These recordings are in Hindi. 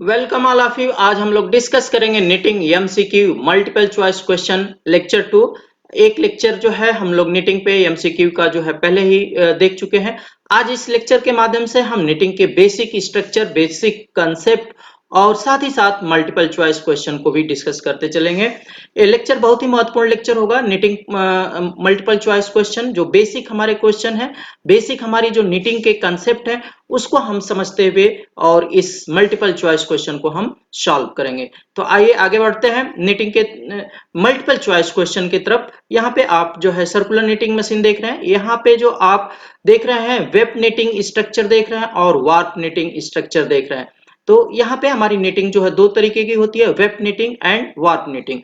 Welcome all of you. आज हम लोग डिस्कस करेंगे knitting MCQ multiple choice question lecture 2। एक लेक्चर जो है हम लोग निटिंग पे एमसीक्यू का जो है पहले ही देख चुके हैं। आज इस लेक्चर के माध्यम से हम निटिंग के बेसिक स्ट्रक्चर, बेसिक कंसेप्ट और साथ ही साथ मल्टीपल चॉइस क्वेश्चन को भी डिस्कस करते चलेंगे। ये लेक्चर बहुत ही महत्वपूर्ण लेक्चर होगा। निटिंग मल्टीपल चॉइस क्वेश्चन जो बेसिक हमारे क्वेश्चन है, बेसिक हमारी जो निटिंग के कंसेप्ट है उसको हम समझते हुए और इस मल्टीपल चॉइस क्वेश्चन को हम सॉल्व करेंगे। तो आइए आगे बढ़ते हैं निटिंग के मल्टीपल चॉइस क्वेश्चन की तरफ। यहाँ पे आप जो है सर्कुलर निटिंग मशीन देख रहे हैं। यहाँ पे जो आप देख रहे हैं वेब निटिंग स्ट्रक्चर देख रहे हैं और वार्प निटिंग स्ट्रक्चर देख रहे हैं। तो यहाँ पे हमारी निटिंग जो है दो तरीके की होती है, web knitting and warp knitting.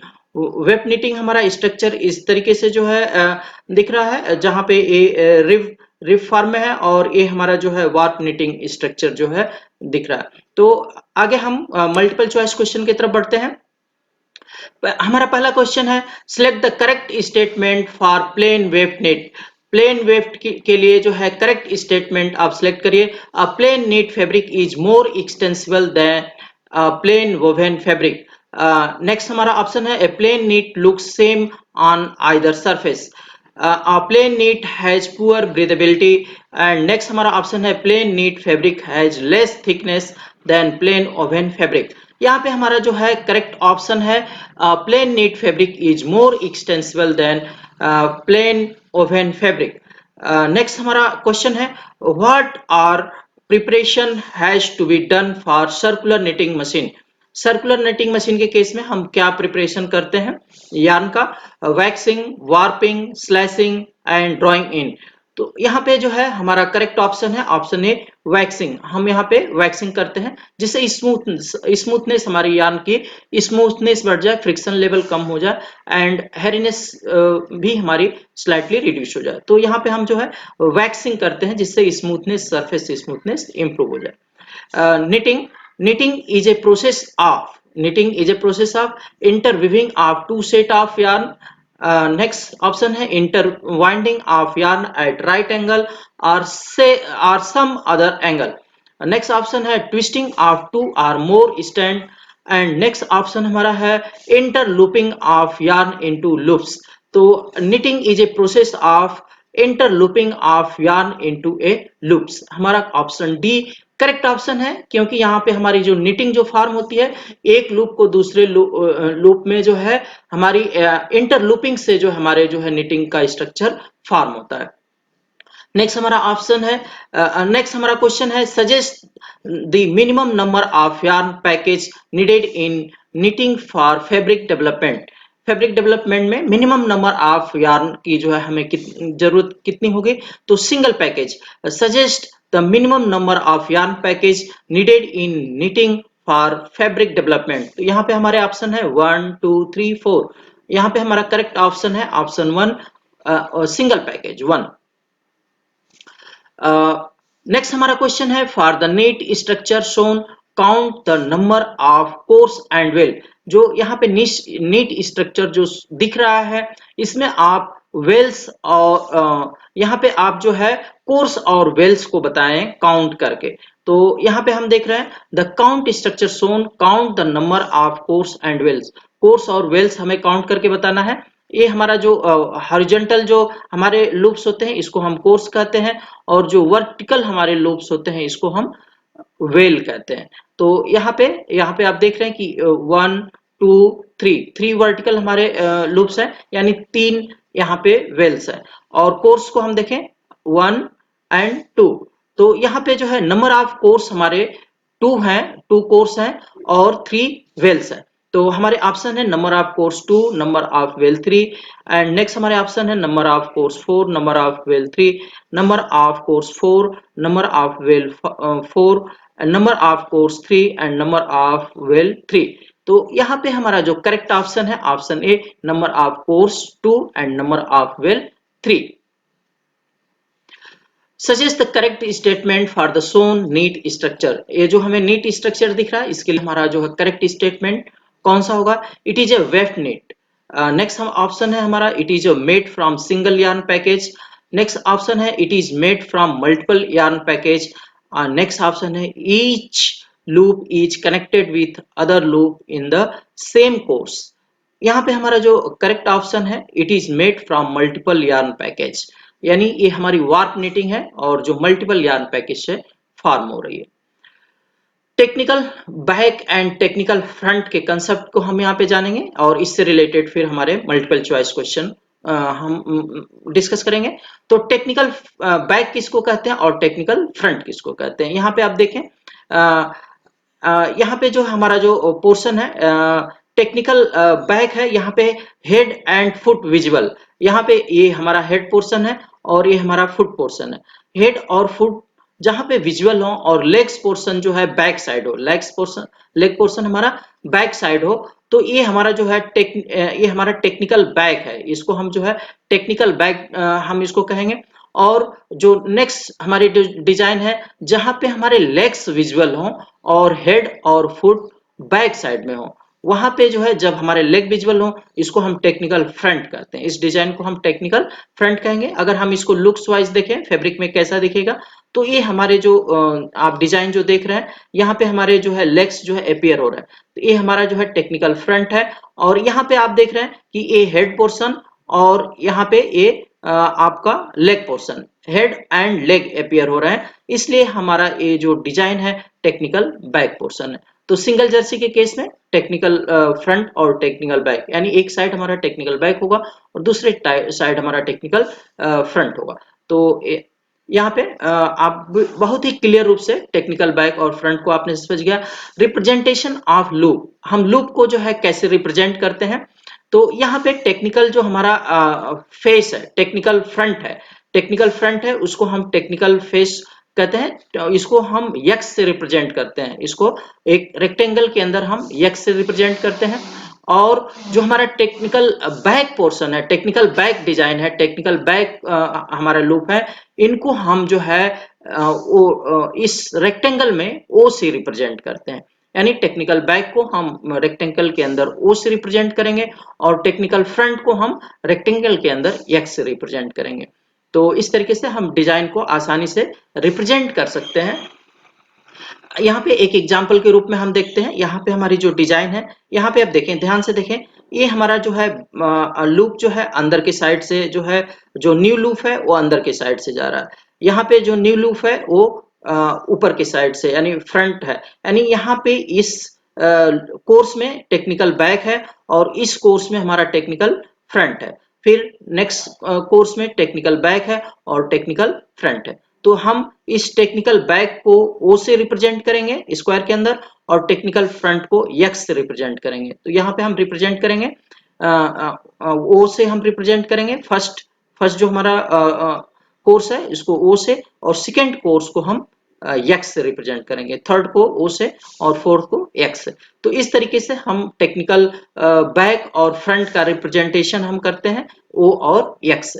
Web knitting हमारा स्ट्रक्चर इस तरीके से जो है दिख रहा है, जहाँ पे ये रिव फॉर्म में है और ये हमारा जो है वार्प निटिंग स्ट्रक्चर जो है दिख रहा है। तो आगे हम मल्टीपल चॉइस क्वेश्चन की तरफ बढ़ते हैं। हमारा पहला क्वेश्चन है, select the correct statement for plain weave knit. Plain weave के लिए जो है करेक्ट स्टेटमेंट आप सिलेक्ट करिए। A plain knit fabric is more extensible than plain woven fabric. Next हमारा ऑप्शन है, a plain knit looks same on either surface. A plain knit has poor breathability। and next हमारा ऑप्शन है, plain knit fabric has less thickness than plain woven fabric। यहाँ पे हमारा जो है करेक्ट ऑप्शन है, plain knit fabric is more extensible than plain woven fabric। Next हमारा क्वेश्चन है, what are preparation has to be done for circular knitting machine। Circular knitting machine के केस में हम क्या प्रिपरेशन करते हैं यार्न का? Waxing, warping, slashing and drawing in. तो यहाँ पे जो है हमारा करेक्ट ऑप्शन है ऑप्शन ए, वैक्सिंग। हम यहाँ पे वैक्सिंग करते हैं जिससे स्मूथनेस हमारी यार्न की स्मूथनेस बढ़ जाए, फ्रिक्शन लेवल कम हो जाए एंड हेरीनेस भी हमारी स्लाइटली रिड्यूस हो जाए। तो यहाँ पे हम जो है वैक्सिंग करते हैं जिससे स्मूथनेस, सरफेस स्मूथनेस इंप्रूव हो जाए। Knitting is a process of interweaving of two set of yarn। Next option है, interwinding of yarn at right angle or some other angle। Next option है, ट्विस्टिंग ऑफ टू और मोर स्ट्रैंड। एंड नेक्स्ट ऑप्शन हमारा है, interlooping of yarn into loops। तो knitting is a process of interlooping of yarn into a loops। हमारा ऑप्शन डी करेक्ट ऑप्शन है, क्योंकि यहाँ पे हमारी जो निटिंग जो फॉर्म होती है, एक लूप को दूसरे लूप में जो है हमारी इंटरलूपिंग से जो हमारे जो है निटिंग का स्ट्रक्चर फॉर्म होता है। नेक्स्ट हमारा ऑप्शन है, नेक्स्ट हमारा क्वेश्चन है, suggest the minimum number of yarn package needed in knitting for fabric development. Fabric development में मिनिमम नंबर ऑफ yarn की जो है हमें जरूरत कितनी होगी? तो single package. Suggest the minimum number of yarn package needed in knitting for fabric development. तो यहाँ पे हमारे ऑप्शन है 1 2 3 4। यहाँ पे हमारा करेक्ट ऑप्शन है ऑप्शन 1, सिंगल पैकेज 1। नेक्स्ट हमारा क्वेश्चन है, for the net structure shown count the number of course and well. जो यहाँ पे नेट स्ट्रक्चर जो दिख रहा है, इसमें आप वेल्स और यहाँ पे आप जो है कोर्स और वेल्स को बताएं काउंट करके। तो यहाँ पे हम देख रहे हैं, the count structure shown count the number of course and wales. Course और वेल्स हमें काउंट करके बताना है। ये हमारा जो हॉरिजॉन्टल जो हमारे लूप्स होते हैं इसको हम कोर्स कहते हैं, और जो वर्टिकल हमारे लूप्स होते हैं इसको हम वेल कहते हैं। तो यहाँ पे आप देख रहे हैं कि 1 2 3 वर्टिकल हमारे लूप्स हैं, यानी 3 यहाँ पे वेल्स हैं। और कोर्स को हम देखें 1 एंड 2। तो यहाँ पे जो है नंबर ऑफ कोर्स हमारे 2 हैं, 2 कोर्स हैं और 3 वेल्स हैं। तो हमारे ऑप्शन है number of course 2, number of wale 3। And next हमारे ऑप्शन है number of course 4, number of wale 3, number of course 4, number of wale 4, number of course 3 and number of wale 3। तो यहाँ पे हमारा जो करेक्ट ऑप्शन है option A, number of course 2 and number of wale 3। Suggest the correct statement for the shown knit structure. ये जो हमें नीट स्ट्रक्चर दिख रहा है, इसके लिए हमारा जो है करेक्ट स्टेटमेंट कौन सा होगा? It is a weft knit. Next हम ऑप्शन है हमारा, it is made from single yarn package. Next option है, it is made from multiple yarn package. Next option है, each loop is connected with other loop in the same course। यहाँ पे हमारा जो करेक्ट ऑप्शन है, it is made from multiple yarn package, यानी ये हमारी वार्प नीटिंग है और जो मल्टीपल यार्न पैकेज से फॉर्म हो रही है। Technical back and technical front के कंसेप्ट को हम यहाँ पे जानेंगे और इससे रिलेटेड फिर हमारे मल्टीपल चॉइस क्वेश्चन हम डिस्कस करेंगे। तो टेक्निकल बैक किसको कहते हैं और टेक्निकल फ्रंट किसको कहते हैं, यहाँ पे आप देखें यहाँ पे जो हमारा जो पोर्शन है टेक्निकल बैक है, यहाँ पे हेड एंड फुट विजुअल, यहाँ पे ये हमारा हेड पोर्शन है और ये हमारा फुट पोर्शन है। हेड और फुट जहां पे विजुअल हो और लेग्स पोर्शन जो है बैक साइड हो, लेग पोर्शन हमारा बैक साइड हो, तो ये हमारा जो है ये हमारा टेक्निकल बैक है, इसको हम जो है टेक्निकल बैक हम इसको कहेंगे। और जो नेक्स्ट हमारी डिजाइन है जहां पे हमारे लेग्स विजुअल हो और हेड और फुट बैक साइड में हो, वहां पे जो है जब हमारे लेग विजुअल हो, इसको हम टेक्निकल फ्रंट कहते हैं। इस डिजाइन को हम टेक्निकल फ्रंट कहेंगे। अगर हम इसको लुक्स वाइज देखें फैब्रिक में कैसा दिखेगा, तो ये हमारे जो आप डिजाइन जो देख रहे हैं, यहाँ पे हमारे जो है लेग्स जो है अपियर हो रहा है, तो ये हमारा जो है टेक्निकल फ्रंट है। और यहाँ पे आप देख रहे हैं कि ये हेड पोर्शन और यहाँ पे ये आपका leg portion, head and leg appear हो रहा है, इसलिए हमारा ये जो डिजाइन है टेक्निकल बैक पोर्शन है। तो सिंगल जर्सी के केस में टेक्निकल फ्रंट और टेक्निकल बैक, यानी एक साइड हमारा टेक्निकल बैक होगा और दूसरे साइड हमारा टेक्निकल फ्रंट होगा। तो यहाँ पे आप बहुत ही क्लियर रूप से टेक्निकल बैक और फ्रंट को आपने समझ गया। रिप्रेजेंटेशन ऑफ लूप, हम लूप को जो है कैसे रिप्रेजेंट करते हैं, तो यहाँ पे टेक्निकल जो हमारा फेस है, टेक्निकल फ्रंट है, उसको हम टेक्निकल फेस कहते हैं। इसको हम यक्स से रिप्रेजेंट करते हैं, इसको एक रेक्टेंगल के अंदर हम यक्स से रिप्रेजेंट करते हैं। और जो हमारा टेक्निकल बैक पोर्शन है, टेक्निकल बैक डिजाइन है, टेक्निकल बैक हमारा लूप है, इनको हम जो है इस रेक्टेंगल में ओ से रिप्रेजेंट करते हैं। यानी टेक्निकल बैक को हम रेक्टेंगल के अंदर ओ से रिप्रेजेंट करेंगे और टेक्निकल फ्रंट को हम रेक्टेंगल के अंदर एक्स से रिप्रेजेंट करेंगे। तो इस तरीके से हम डिजाइन को आसानी से रिप्रेजेंट कर सकते हैं। यहाँ पे एक एग्जांपल के रूप में हम देखते हैं, यहाँ पे हमारी जो डिजाइन है, यहाँ पे आप देखें, ध्यान से देखें, ये हमारा जो है लूप जो है अंदर के साइड से जो है, जो न्यू लूप है वो अंदर के साइड से जा रहा है। यहाँ पे जो न्यू लूप है वो ऊपर के साइड से यानी फ्रंट है, यानी यहाँ पे इस कोर्स में टेक्निकल बैक है और इस कोर्स में हमारा टेक्निकल फ्रंट है। फिर नेक्स्ट कोर्स में टेक्निकल बैक है और टेक्निकल फ्रंट है। तो हम इस टेक्निकल बैक को ओ से रिप्रेजेंट करेंगे स्क्वायर के अंदर और टेक्निकल फ्रंट को एक्स से रिप्रेजेंट करेंगे। तो यहाँ पे हम रिप्रेजेंट करेंगे ओ से हम रिप्रेजेंट करेंगे फर्स्ट जो हमारा कोर्स है इसको ओ से, और सेकेंड कोर्स को हम एक्स से रिप्रेजेंट करेंगे, थर्ड को ओ से और फोर्थ को एक्स से। तो इस तरीके से हम टेक्निकल बैक और फ्रंट का रिप्रेजेंटेशन हम करते हैं ओ और एक्स से।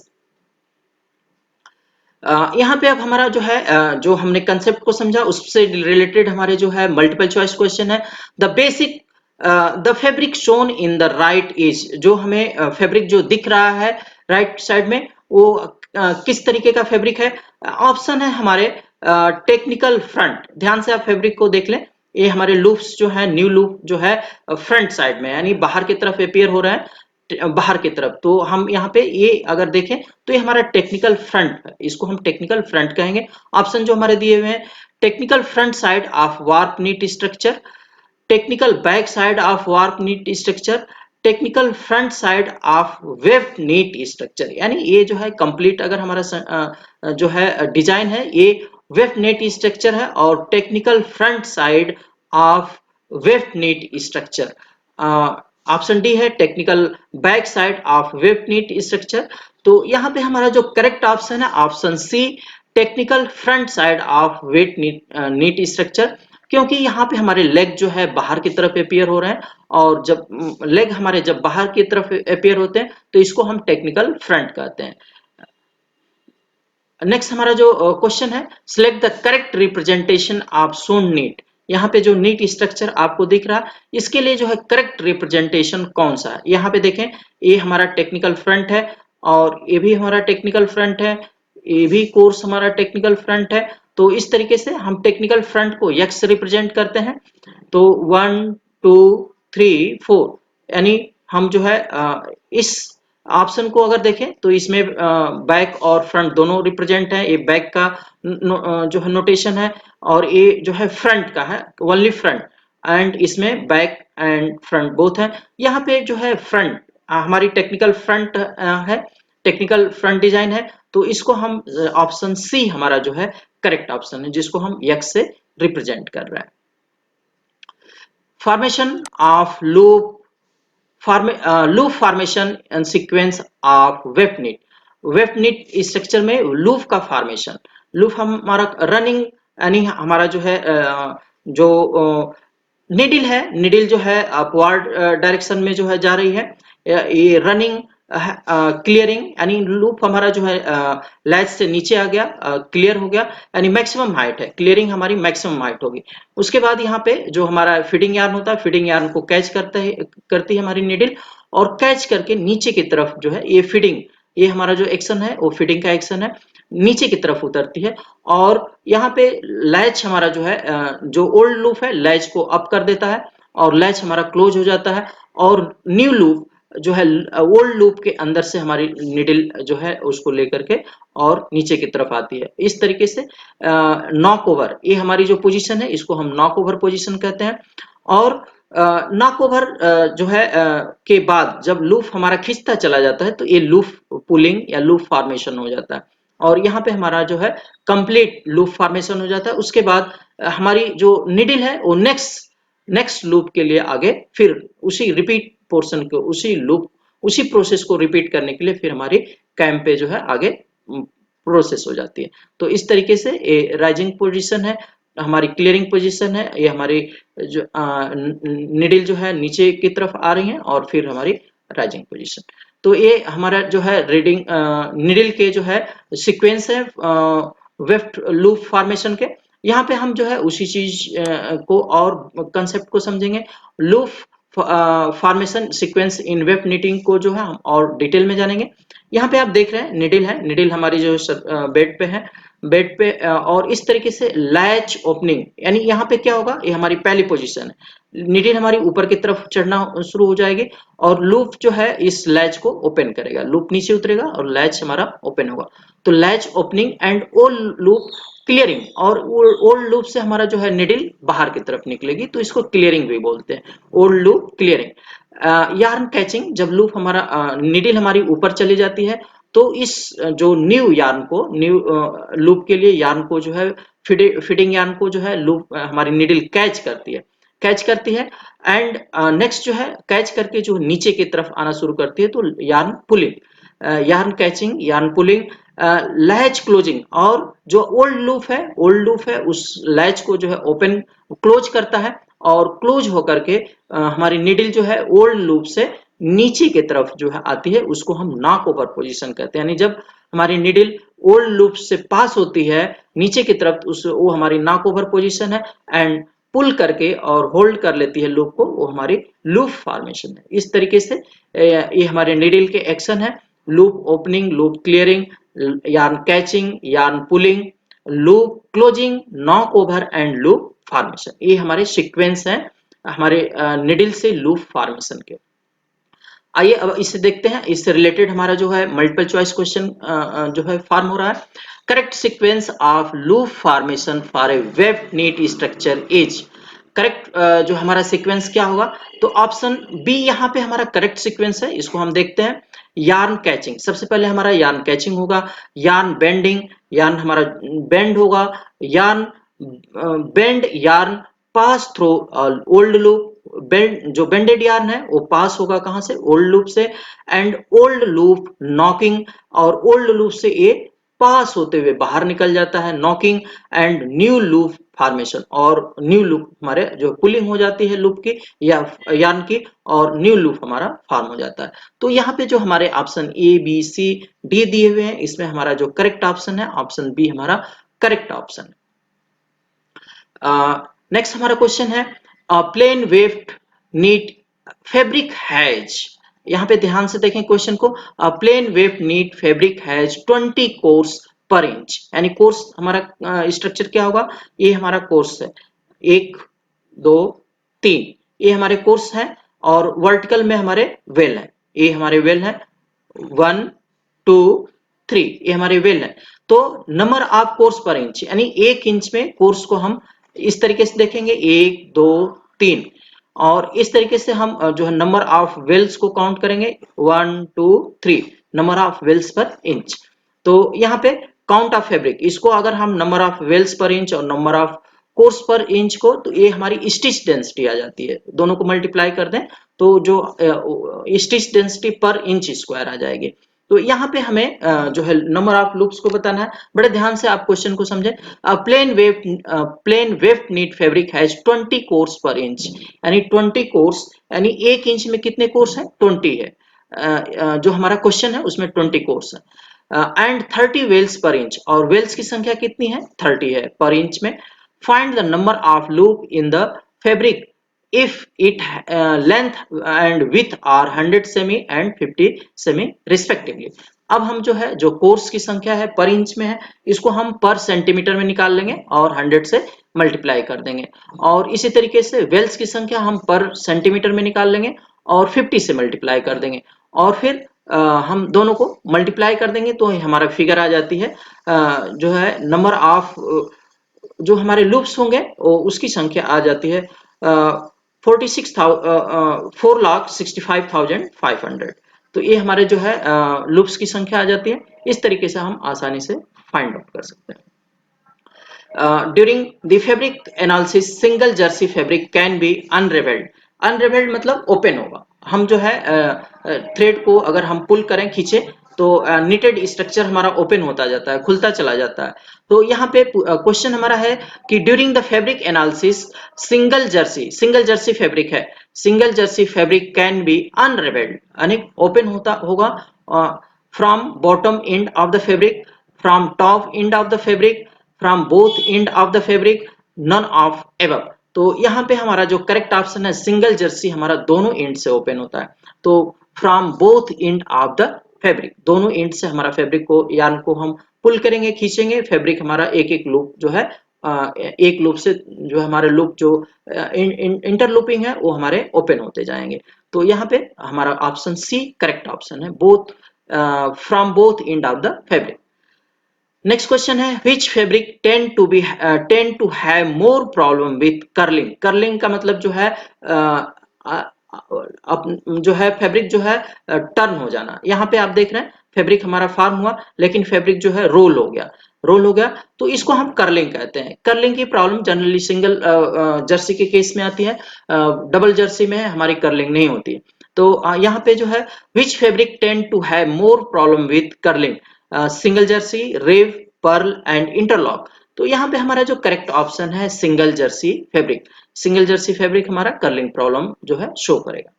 यहाँ पे अब हमारा जो है जो हमने कंसेप्ट को समझा उससे रिलेटेड हमारे जो है मल्टीपल चॉइस क्वेश्चन है। The basic the fabric shown in the right is, जो हमें फैब्रिक जो दिख रहा है राइट साइड में वो किस तरीके का फैब्रिक है। ऑप्शन है हमारे टेक्निकल फ्रंट। ध्यान से आप फैब्रिक को देख लें, ये हमारे लूप्स जो है, न्यू लूप जो है फ्रंट साइड में यानी बाहर की तरफ अपियर हो रहा है, बाहर की तरफ। तो हम यहाँ पे ये अगर देखें तो ये हमारा टेक्निकल फ्रंट है, इसको हम टेक्निकल फ्रंट कहेंगे। ऑप्शन जो हमारे दिए हुए हैं, technical front side of warp knit structure, technical back side of warp knit structure, technical front side of weft knit structure. यानी ये जो है कंप्लीट अगर हमारा जो है डिजाइन है ये वेव्ड नीट स्ट्रक्चर है और technical front side of weft knit structure. Option D है technical back side of weft knit structure. तो यहाँ पे हमारा जो करेक्ट ऑप्शन है option C, technical front side of weft knit structure, क्योंकि यहाँ पे हमारे लेग जो है बाहर की तरफ अपियर हो रहे हैं और जब लेग हमारे जब बाहर की तरफ अपियर होते हैं तो इसको हम टेक्निकल फ्रंट कहते हैं। नेक्स्ट हमारा जो क्वेश्चन है, select the correct representation of shown knit. यहाँ पे जो नीट स्ट्रक्चर आपको दिख रहा है इसके लिए जो है करेक्ट रिप्रेजेंटेशन कौन सा है। यहाँ पे देखें, ये हमारा टेक्निकल फ्रंट है और ये भी हमारा टेक्निकल फ्रंट है, ये भी कोर्स हमारा टेक्निकल फ्रंट है तो इस तरीके से हम टेक्निकल फ्रंट को x से रिप्रेजेंट करते हैं। तो 1 2 3 4 यानी हम जो है इस ऑप्शन को अगर देखें तो इसमें बैक और फ्रंट दोनों रिप्रेजेंट है। ये बैक का जो है नोटेशन है और ये जो है फ्रंट का है, ओनली फ्रंट, एंड इसमें बैक एंड फ्रंट बोथ है। यहाँ पे जो है फ्रंट हमारी टेक्निकल फ्रंट है, टेक्निकल फ्रंट डिजाइन है, तो इसको हम ऑप्शन सी हमारा जो है करेक्ट ऑप्शन है, जिसको हम x से रिप्रेजेंट कर रहे हैं। Formation of loop loop formation and sequence of weft knit. Weft knit इस स्ट्रक्चर में लूप का फॉर्मेशन, लूप हमारा रनिंग यानी हमारा जो है जो निडिल है, निडिल जो है अपवर्ड डायरेक्शन में जो है जा रही है। ये रनिंग क्लियरिंग यानी लूप हमारा जो है लैच से नीचे आ गया, क्लियर हो गया, यानी मैक्सिमम हाइट है, क्लियरिंग हमारी मैक्सिमम हाइट होगी। उसके बाद यहाँ पे जो हमारा फीडिंग यार्न होता है, फीडिंग यार्न को कैच करती है हमारी निडिल, और कैच करके नीचे की तरफ जो है ये फीडिंग, ये हमारा जो एक्शन है वो फीडिंग का एक्शन है, नीचे की तरफ उतरती है। और यहाँ पे लैच हमारा जो है जो ओल्ड लूप है लैच को अप कर देता है और लैच हमारा क्लोज हो जाता है, और न्यू लूप जो है ओल्ड लूप के अंदर से हमारी निडिल जो है उसको लेकर के और नीचे की तरफ आती है। इस तरीके से नॉक ओवर, ये हमारी जो पोजीशन है इसको हम नॉक ओवर पोजीशन कहते हैं। और नॉक ओवर जो है के बाद जब लूप हमारा खींचता चला जाता है तो ये लूप पुलिंग या लूप फॉर्मेशन हो जाता है, और यहाँ पे हमारा जो है कंप्लीट लूप फॉर्मेशन हो जाता है। उसके बाद हमारी जो निडिल है वो नेक्स्ट लूप के लिए आगे फिर उसी रिपीट पोर्शन को, उसी लूप, उसी प्रोसेस को रिपीट करने के लिए फिर हमारी कैम पे जो है आगे प्रोसेस हो जाती है। तो इस तरीके से ये राइजिंग पोजीशन है, हमारी क्लियरिंग पोजीशन है, ये हमारी जो निडिल जो है नीचे की तरफ आ रही है और फिर हमारी राइजिंग पोजीशन। तो ये हमारा जो है रीडिंग निडिल के जो है सीक्वेंस है वेफ्ट लूप फॉर्मेशन के। यहाँ पे हम जो है उसी चीज को और कंसेप्ट को समझेंगे। Loop formation sequence in web knitting को जो है हम और डिटेल में जानेंगे। यहाँ पे आप देख रहे हैं निडिल है, निडिल हमारी जो बेड पे है, बेड पे और इस तरीके से लैच ओपनिंग, यानी यहाँ पे क्या होगा, ये हमारी पहली पोजीशन है, निडिल हमारी ऊपर की तरफ चढ़ना शुरू हो जाएगी और लूप जो है इस लैच को ओपन करेगा, लूप नीचे उतरेगा और लैच हमारा ओपन होगा। तो latch opening and old loop clearing, और ओल्ड लूप से हमारा जो है निडिल बाहर की तरफ निकलेगी तो इसको क्लियरिंग भी बोलते हैं, old loop clearing. Yarn catching, जब लूप हमारा निडिल हमारी ऊपर चली जाती है तो इस जो न्यू यार्न को, न्यू लूप के लिए यार्न को जो है फीडिंग यार्न को जो है लूप हमारी निडिल कैच करती है एंड नेक्स्ट जो है कैच करके जो नीचे की तरफ आना शुरू करती है तो yarn pulling, yarn catching, yarn pulling, latch closing, और जो ओल्ड लूप है उस लैच को जो है ओपन क्लोज करता है और क्लोज होकर के हमारी निडिल जो है ओल्ड लूप से नीचे की तरफ जो है आती है, उसको हम नॉक ओवर पोजीशन कहते हैं। यानी जब हमारी निडिल ओल्ड लूप से पास होती है नीचे की तरफ, उस वो हमारी नॉक ओवर पोजीशन है, एंड पुल करके और होल्ड कर लेती है लूप को, वो हमारी लूप फॉर्मेशन है। इस तरीके से ये हमारे निडिल के एक्शन है, loop opening, loop clearing, yarn catching, yarn pulling, loop closing, knock over and loop formation. ये हमारे सीक्वेंस हैं हमारे निडिल से लूप फॉर्मेशन के। आइए अब इसे देखते हैं, इससे रिलेटेड हमारा जो है मल्टीपल चॉइस क्वेश्चन जो है फॉर्म हो रहा है। Correct sequence of loop formation for a weft knit structure is, correct जो हमारा सीक्वेंस क्या होगा, तो ऑप्शन बी यहाँ पे हमारा करेक्ट सीक्वेंस है। इसको हम देखते हैं। यार्न कैचिंग, सबसे पहले हमारा यार्न कैचिंग होगा, यार्न बेंडिंग, यार्न हमारा बेंड होगा, yarn bend, yarn pass through old loop, bend जो बेंडेड यार्न है वो पास होगा कहां से, ओल्ड लूप से, एंड ओल्ड लूप नॉकिंग, और ओल्ड लूप से ये पास होते हुए बाहर निकल जाता है, knocking and new loop formation, और न्यू लूप हमारे जो पुलिंग हो जाती है लूप की या यार्न की, और न्यू लूप हमारा फॉर्म हो जाता है। तो यहाँ पे जो हमारे option A B C D दिए हुए हैं, इसमें हमारा जो करेक्ट ऑप्शन है ऑप्शन बी हमारा करेक्ट ऑप्शन है। नेक्स्ट हमारा क्वेश्चन है plain weft knit fabric has, यहाँ पे ध्यान से देखें क्वेश्चन को। Plain weft knit fabric has 20 course per inch, यानी कोर्स हमारा स्ट्रक्चर क्या होगा, ये हमारा कोर्स है, 1 2 3 ये हमारे कोर्स है, और वर्टिकल में हमारे वेल है, ये हमारे वेल है, 1 2 3 ये हमारे वेल है। तो number of course per inch, यानी 1 इंच में कोर्स को हम इस तरीके से देखेंगे, 1 2 3, और इस तरीके से हम जो है नंबर ऑफ वेल्स को काउंट करेंगे, 1 2 3 number of Wales per inch. तो यहाँ पे काउंट ऑफ फैब्रिक, इसको अगर हम number of Wales per inch और number of course per inch को, तो ये हमारी स्टिच डेंसिटी आ जाती है, दोनों को मल्टीप्लाई कर दें तो जो स्टिच डेंसिटी पर इंच स्क्वायर आ जाएगी। तो यहाँ पे हमें जो है नंबर ऑफ लूप्स को बताना है। बड़े ध्यान से आप क्वेश्चन को समझें। Plain weft knit fabric has 20 course per inch, यानी 20 कोर्स, यानी 1 इंच में कितने कोर्स है, 20 है। जो हमारा क्वेश्चन है उसमें 20 कोर्स है। एंड 30 वेल्स पर इंच, और वेल्स की संख्या कितनी है, 30 है पर इंच में। Find the number of loop in the fabric if it length and width are 100 semi and 50 semi respectively। अब हम जो है जो कोर्स की संख्या है पर इंच में है, इसको हम पर सेंटीमीटर में निकाल लेंगे और 100 से मल्टीप्लाई कर देंगे, और इसी तरीके से वेल्स की संख्या हम पर सेंटीमीटर में निकाल लेंगे और 50 से मल्टीप्लाई कर देंगे, और फिर हम दोनों को मल्टीप्लाई कर देंगे तो हमारा फिगर आ जाती है जो है नंबर ऑफ जो हमारे लूप्स होंगे उसकी संख्या आ जाती है 4,65,500। तो ये हमारे जो है लूप्स की संख्या आ जाती है। इस तरीके से हम आसानी से फाइंड आउट कर सकते हैं। During the fabric analysis single jersey fabric can be unravelled. Unravelled मतलब ओपन होगा। हम जो है थ्रेड को अगर हम पुल करें, खींचे, तो निटेड स्ट्रक्चर हमारा ओपन होता जाता है, खुलता चला जाता है। तो यहाँ पे क्वेश्चन हमारा है कि during the fabric analysis single jersey fabric है, single jersey fabric can be unravelled, यानी ओपन होता होगा from bottom end of the fabric, from top end of the fabric, from both end of the fabric, none of above. तो यहाँ पे हमारा जो करेक्ट ऑप्शन है सिंगल जर्सी हमारा दोनों एंड से ओपन होता है। तो from both end of the fabric, दोनों एंड से हमारा फैब्रिक को यार्न को हम पुल करेंगे, खींचेंगे, फैब्रिक हमारा एक एक लूप जो है एक लूप से जो हमारे लूप जो इंटरलूपिंग है वो हमारे ओपन होते जाएंगे। तो यहाँ पे हमारा ऑप्शन सी करेक्ट ऑप्शन है, both from both end of the fabric. Next question है which fabric tend to have more problem with curling. Curling का मतलब जो है जो है फैब्रिक जो है टर्न हो जाना। यहाँ पे आप देख रहे हैं फैब्रिक हमारा फॉर्म हुआ लेकिन फैब्रिक जो है रोल हो गया, तो इसको हम कर्लिंग कहते हैं। कर्लिंग की प्रॉब्लम जनरली सिंगल जर्सी के केस में आती है, डबल जर्सी में हमारी कर्लिंग नहीं होती। तो यहाँ पे जो है which fabric tend to have more problem with curling, single jersey, rib, purl and interlock. तो यहाँ पे हमारा जो करेक्ट ऑप्शन है single jersey fabric, single jersey fabric हमारा कर्लिंग प्रॉब्लम जो है शो करेगा।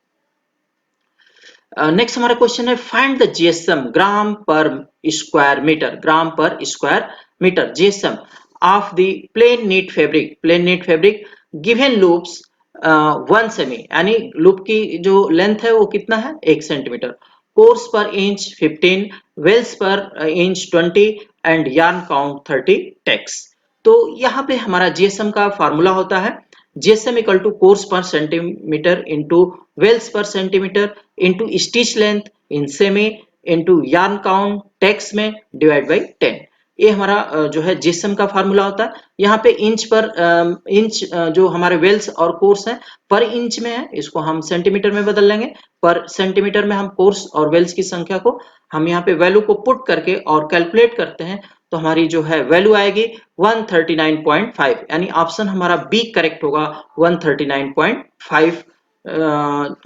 नेक्स्ट हमारा क्वेश्चन है find the GSM gram per square metre GSM of the plain knit fabric given loops 1 cm, यानी लूप की जो लेंथ है वो कितना है, 1 centimetre, course per inch 15, wales per inch 20 and yarn count 30 tex. तो यहाँ पे हमारा जीएसएम का फार्मूला होता है GSM equal to course per centimetre into wales per centimetre into stitch length in cm into yarn count tex में डिवाइड बाई 10। ये हमारा जो है GSM का फार्मूला होता है। यहाँ पे इंच पर इंच जो हमारे वेल्स और कोर्स है पर इंच में है, इसको हम सेंटीमीटर में बदल लेंगे। पर सेंटीमीटर में हम कोर्स और वेल्स की संख्या को हम यहाँ पे वैल्यू को पुट करके और कैलकुलेट करते हैं, तो हमारी जो है वैल्यू आएगी 139.5, यानी ऑप्शन हमारा बी करेक्ट होगा। 139.5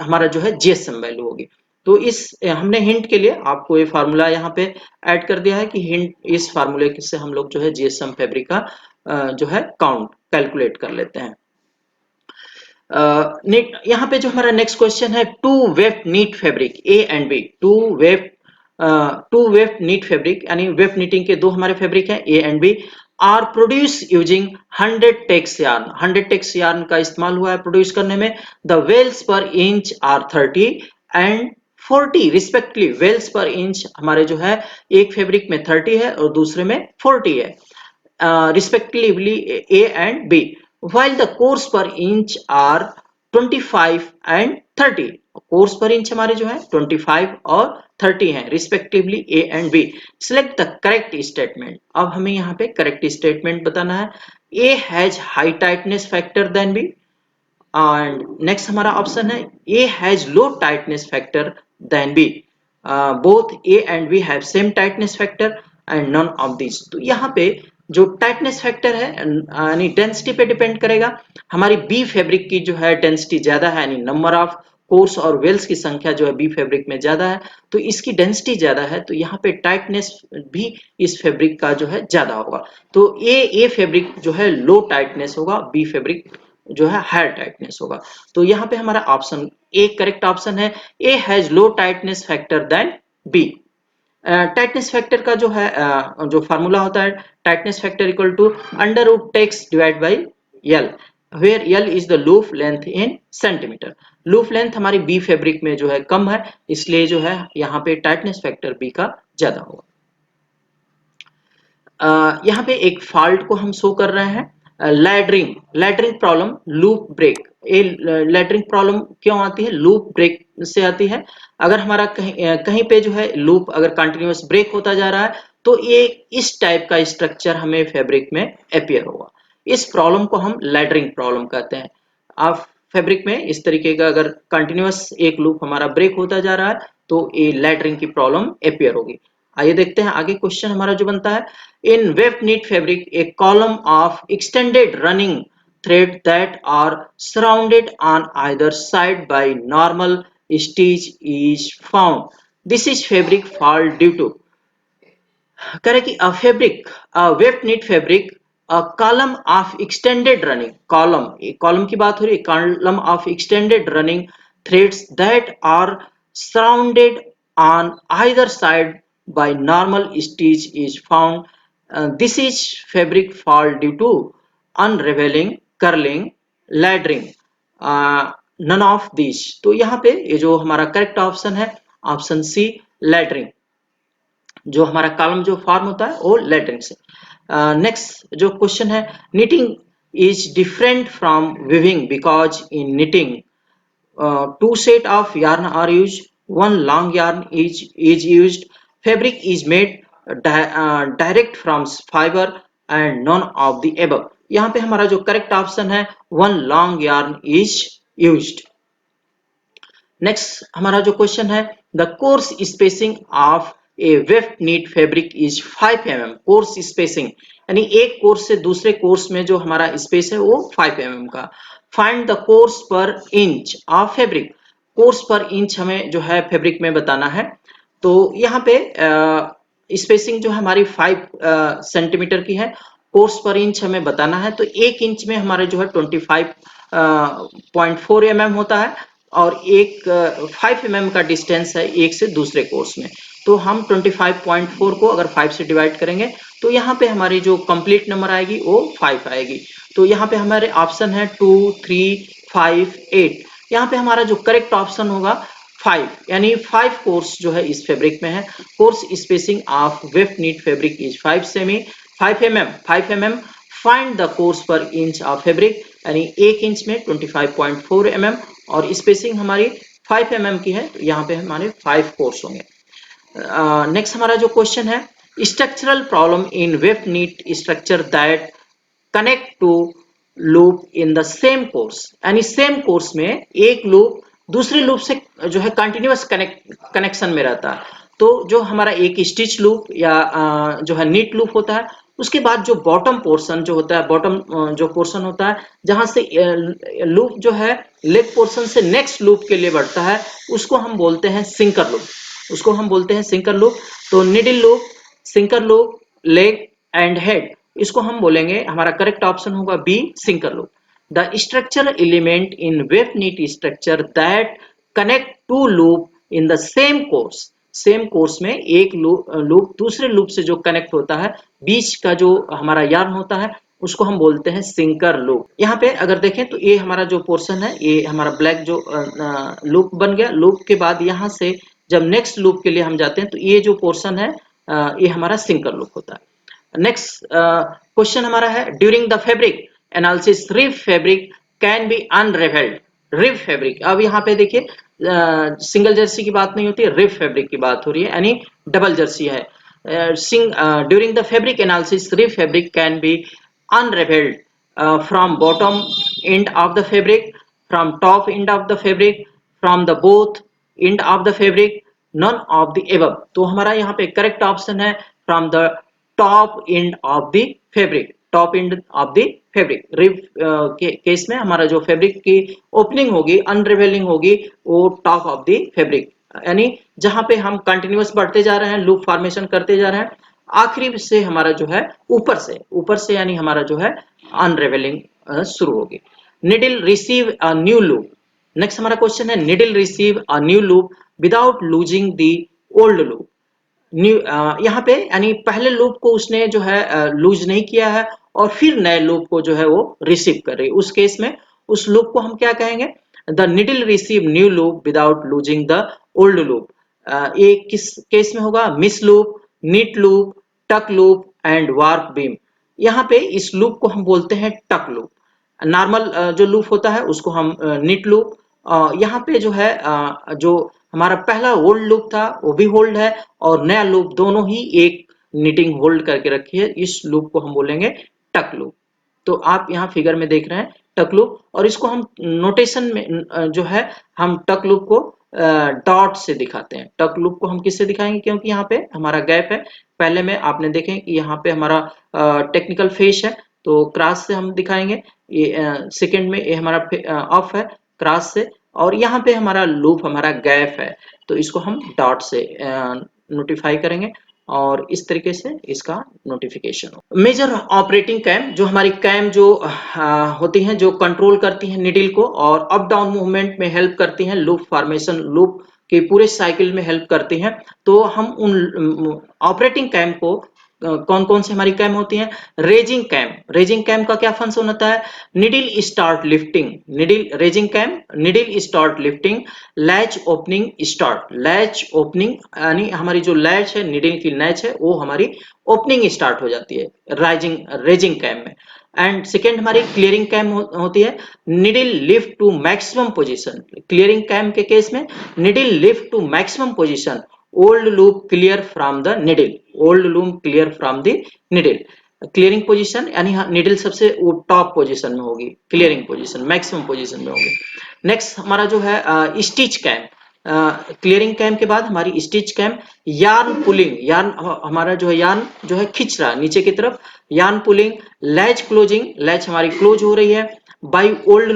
हमारा जो है जीएसएम वैल्यू होगी। तो इस हमने हिंट के लिए आपको ये फार्मूला यहाँ पे ऐड कर दिया है कि हिंट इस फार्मूले से हम लोग जो है जीएसएम फैब्रिक का जो है काउंट कैलकुलेट कर लेते हैं। यहाँ पे जो हमारा नेक्स्ट क्वेश्चन है two weft knit fabric A and B, two weft knit fabric, यानी वेव नीटिंग के दो हमारे फैब्रिक हैं A and B, are produce using 100 tex yarn, 100 tex yarn का इस्तेमाल हुआ है प्रोड्यूस करने में। The wales per inch are 30 and 40 respectively wales per inch हमारे जो है एक फैब्रिक में 30 है और दूसरे में 40 है, respectively A and B, while the cores per inch are 25 and 30. Course per inch हमारे जो है 25 और 30 हैं respectively A and B. Select the correct statement. अब हमें यहाँ पे करेक्ट स्टेटमेंट बताना है. A has high tightness factor than B. And next हमारा ऑप्शन है A has low tightness factor than B. Both A and B have same tightness factor and none of these. तो यहाँ पे जो टाइटनेस फैक्टर है यानी डेंसिटी पे डिपेंड करेगा. हमारी बी फैब्रिक की जो है डेंसिटी ज्यादा है, यानी नंबर ऑफ कोर्स और वेल्स की संख्या जो है बी फैब्रिक में ज्यादा है, तो इसकी डेंसिटी ज्यादा है, तो यहाँ पे टाइटनेस भी इस फैब्रिक का जो है ज्यादा होगा. तो ए फैब्रिक जो है लो टाइटनेस होगा, बी फैब्रिक जो है हायर टाइटनेस होगा. तो यहाँ पे हमारा ऑप्शन ए करेक्ट ऑप्शन है. A has low tightness factor than B. Tightness factor का जो है जो फार्मूला होता है, tightness factor equal to under root tex divide by L, where L is the loop length in centimetre. Loop length हमारी बी फैब्रिक में जो है कम है, इसलिए जो है यहाँ पे टाइटनेस फैक्टर बी का ज्यादा होगा. यहाँ पे एक फॉल्ट को हम शो कर रहे हैं. Laddering problem loop break. ये लैडरिंग प्रॉब्लम क्यों आती है? लूप ब्रेक से आती है. अगर हमारा कहीं पे जो है लूप अगर कंटिन्यूअस ब्रेक होता जा रहा है, तो ये इस टाइप का स्ट्रक्चर हमें फैब्रिक में अपियर होगा. इस प्रॉब्लम को हम लैडरिंग प्रॉब्लम कहते हैं. आप फैब्रिक में इस तरीके का अगर कंटिन्यूअस एक लूप हमारा ब्रेक होता जा रहा है, तो ये लैडरिंग की प्रॉब्लम अपियर होगी. आइए देखते हैं आगे क्वेश्चन हमारा जो बनता है. In weft knit fabric, a column of extended running thread that are surrounded on either side by normal stitch is found. This is fabric fall due to. करें कि a weft knit fabric, a column of extended running column की बात हो रही है, column of extended running threads that are surrounded on either side by normal stitch is found. This is fabric fall due to unraveling, curling, laddering. None of these. तो यहाँ पे ये जो हमारा करेक्ट ऑप्शन है ऑप्शन सी लैडरिंग. जो हमारा कॉलम जो फॉर्म होता है वो लैडरिंग से. नेक्स्ट जो क्वेश्चन है, knitting is different from weaving because in knitting two set of yarn are used, one long yarn is used, fabric is made direct from fiber and none of the above. यहाँ पे हमारा जो करेक्ट ऑप्शन है one long yarn is used. Next हमारा जो क्वेश्चन है, the course spacing of a weft knit fabric is 5 mm. Course spacing यानी एक कोर्स से दूसरे कोर्स में जो हमारा स्पेस है वो 5 mm का. Find the course per inch of fabric. Course per inch हमें जो है फैब्रिक में बताना है. तो यहाँ पे स्पेसिंग जो हमारी 5 सेंटीमीटर की है, कोर्स पर इंच हमें बताना है, तो एक इंच में हमारे जो है 25.4 mm होता है और एक 5 mm का डिस्टेंस है एक से दूसरे कोर्स में. तो हम 25.4 को अगर 5 से डिवाइड करेंगे तो यहाँ पे हमारी जो कंप्लीट नंबर आएगी वो 5 आएगी. तो यहाँ पे हमारे ऑप्शन है 2, 3, 5, 8. यहाँ पे हमारा जो करेक्ट ऑप्शन होगा 5, यानी 5 कोर्स जो है इस फैब्रिक में है. Course spacing of weft knit fabric is 5 mm. Find the course per inch of fabric, यानी एक इंच में 25.4 mm और स्पेसिंग हमारी 5 mm की है, तो यहाँ पे हमारे 5 कोर्स होंगे. नेक्स्ट हमारा जो क्वेश्चन है, structural problem in weft knit structure that connect to loop in the same course. यानी सेम कोर्स में एक लूप दूसरे लूप से जो है कंटिन्यूअस कनेक्शन में रहता है. तो जो हमारा एक स्टिच लूप या जो है नीट लूप होता है, उसके बाद जो बॉटम पोर्शन जो होता है, बॉटम जो पोर्शन होता है जहां से लूप जो है लेग पोर्शन से नेक्स्ट लूप के लिए बढ़ता है, उसको हम बोलते हैं सिंकर लूप. तो needle loop, sinker loop, leg and head, इसको हम बोलेंगे, हमारा करेक्ट ऑप्शन होगा B sinker loop. The structural element in weft knit structure that connect to loop in the same course में एक लूप दूसरे लूप से जो कनेक्ट होता है, बीच का जो हमारा यार्न होता है उसको हम बोलते हैं सिंकर लूप. यहाँ पे अगर देखें तो ये हमारा जो पोर्शन है, ये हमारा ब्लैक जो लूप बन गया. लूप के बाद यहाँ से जब नेक्स्ट लूप के लिए हम जाते हैं तो ये जो पोर्शन है ये हमारा सिंकर लूप होता है। नेक्स्ट क्वेश्चन हमारा है during the fabric analysis rib fabric can be unravelled. Rib fabric, अब यहाँ पे देखिए सिंगल जर्सी की बात नहीं होती है, रिब फैब्रिक की बात हो रही है, यानी डबल जर्सी है। During the fabric analysis rib fabric can B unraveled from bottom end of the fabric, from top end of the fabric, from the both end of the fabric, none of the above। तो हमारा यहाँ पे करेक्ट ऑप्शन है from the top end of the fabric, top end of the fabric। Rib के केस में हमारा जो फैब्रिक की ओपनिंग होगी, अनरिवेलिंग होगी, वो टॉप ऑफ द फैब्रिक, यानी जहां पे हम कंटिन्यूअस बढ़ते जा रहे हैं, लूप फॉर्मेशन करते जा रहे हैं, आखिरी से हमारा जो है ऊपर से यानी हमारा जो है अनरेवेलिंग शुरू होगी। Needle receive a new loop. Next हमारा क्वेश्चन है needle receive a new loop without losing the old loop. New यहाँ पे यानी पहले लूप को उसने जो है लूज नहीं किया है और फिर नए लूप को जो है वो रिसीव कर रही है, उस केस में उस लूप को हम क्या कहेंगे, the needle receive new loop without losing the old loop. ये किस केस में होगा, मिस लूप, नीट लूप, टक लूप एंड वार्प बीम। यहाँ पे इस लूप को हम बोलते हैं टक लूप। नॉर्मल जो लूप होता है उसको हम नीट लूप, यहाँ पे जो है जो हमारा पहला ओल्ड लूप था वो भी होल्ड है और नया लूप दोनों ही एक नीटिंग होल्ड करके रखी है, इस लूप को हम बोलेंगे टक लूप। तो आप यहाँ फिगर में देख रहे हैं टक लूप, और इसको हम नोटेशन में जो है हम टक लूप को डॉट से दिखाते हैं। टक लूप को हम किससे दिखाएंगे, क्योंकि यहाँ पे हमारा गैप है, पहले में आपने देखें कि यहाँ पे हमारा टेक्निकल फेस है तो क्रॉस से हम दिखाएंगे, ये सेकंड में ये हमारा ऑफ है क्रॉस से, और यहाँ पे हमारा लूप हमारा गैप है तो इसको हम डॉट से नोटिफाई करेंगे और इस तरीके से इसका नोटिफिकेशन हो। मेजर ऑपरेटिंग कैम, जो हमारी कैम जो होती हैं जो कंट्रोल करती हैं निडल को और अप डाउन मूवमेंट में हेल्प करती हैं, लूप फॉर्मेशन लूप के पूरे साइकिल में हेल्प करती हैं, तो हम उन ऑपरेटिंग कैम को कौन कौन सी हमारी कैम होती हैं, रेजिंग कैम का क्या फंक्शन होता है, needle start lifting, needle raising cam needle start lifting, latch opening start, latch opening यानी हमारी जो लैच है निडल की लैच है वो हमारी ओपनिंग स्टार्ट हो जाती है रेजिंग कैम में। एंड सेकेंड हमारी क्लियरिंग कैम होती है, needle lift to maximum position, clearing cam के केस में needle lift to maximum position, old loop clear from the needle, old loop clear from the needle. Clearing position यानी निडल सबसे टॉप पोजीशन में होगी, क्लियरिंग पोजीशन मैक्सिमम पोजीशन में होगी। नेक्स्ट हमारा जो है स्टिच कैम, क्लियरिंग कैम के बाद हमारी stitch cam, yarn pulling, yarn हमारा जो है यार्न जो है खींच रहा है नीचे की तरफ, yarn pulling, latch closing, latch हमारी क्लोज हो रही है बाई ओल्ड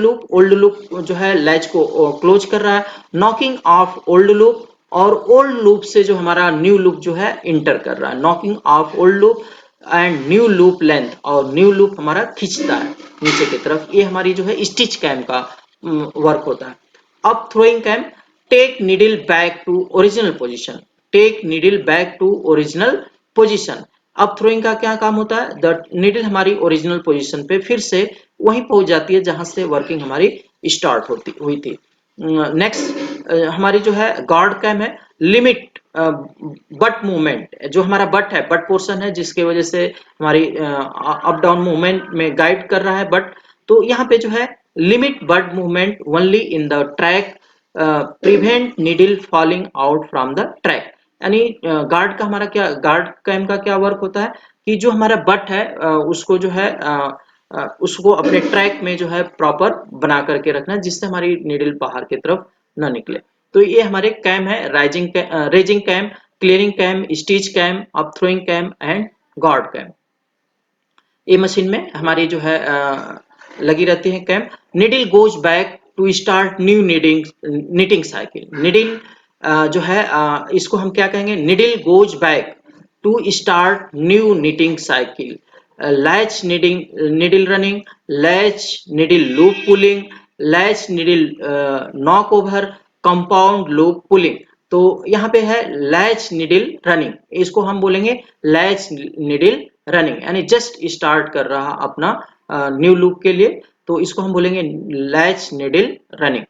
लूप जो है लैच को क्लोज कर रहा है, नॉकिंग ऑफ ओल्ड लूप, और ओल्ड लूप से जो हमारा न्यू लूप जो है इंटर कर रहा है, knocking off old loop and new loop length, और न्यू लूप हमारा खींचता है नीचे की तरफ, ये हमारी जो है स्टिच कैम का वर्क होता है। अब throwing cam, take needle back to original position, take needle back to original position. अब थ्रोइंग का क्या काम होता है, द नीडल हमारी ओरिजिनल पोजीशन पे फिर से वहीं पहुंच जाती है जहां से वर्किंग हमारी स्टार्ट हुई थी। नेक्स्ट हमारी जो है गार्ड कैम है, लिमिट बट मूवमेंट, जो हमारा बट है, बट पोर्शन है जिसके वजह से हमारी अप डाउन मूवमेंट में गाइड कर रहा है बट, तो यहाँ पे जो है limit but movement only in the track, prevent needle falling out from the track. यानी गार्ड का हमारा क्या, गार्ड कैम का क्या वर्क होता है कि जो हमारा बट है उसको जो है उसको अपने ट्रैक में जो है प्रॉपर बना करके रखना जिससे हमारी नीडल बाहर की तरफ ना निकले। तो ये हमारे कैम है, raising cam, clearing cam, stitch cam, up throwing cam and guard cam. ये मशीन में हमारी जो है लगी रहती है cam. Needle goes back to start new knitting cycle, needle जो है इसको हम क्या कहेंगे, needle goes back to start new knitting cycle, latch needle running, latch needle loop pulling, latch needle knock over, compound loop pulling. तो यहाँ पे है लैच निडल रनिंग, इसको हम बोलेंगे लैच निडल रनिंग, यानी जस्ट स्टार्ट कर रहा अपना न्यू लूप के लिए, तो इसको हम बोलेंगे लैच निडल रनिंग।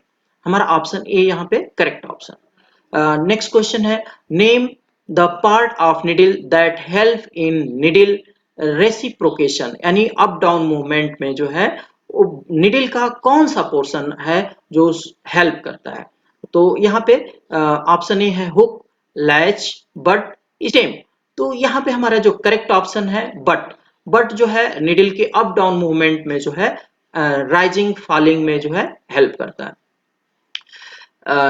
हमारा ऑप्शन ए यहाँ पे करेक्ट ऑप्शन। नेक्स्ट क्वेश्चन है name the part of needle that help in needle reciprocation, यानी अप डाउन मूवमेंट में जो है निडल का कौन सा पोर्शन है जो हेल्प करता है। तो यहाँ पे ऑप्शन ए है हुक, लैच, बट, स्टेम। तो यहाँ पे हमारा जो करेक्ट ऑप्शन है बट जो है निडल के अप डाउन मूवमेंट में जो है राइजिंग फॉलिंग में जो है हेल्प करता है।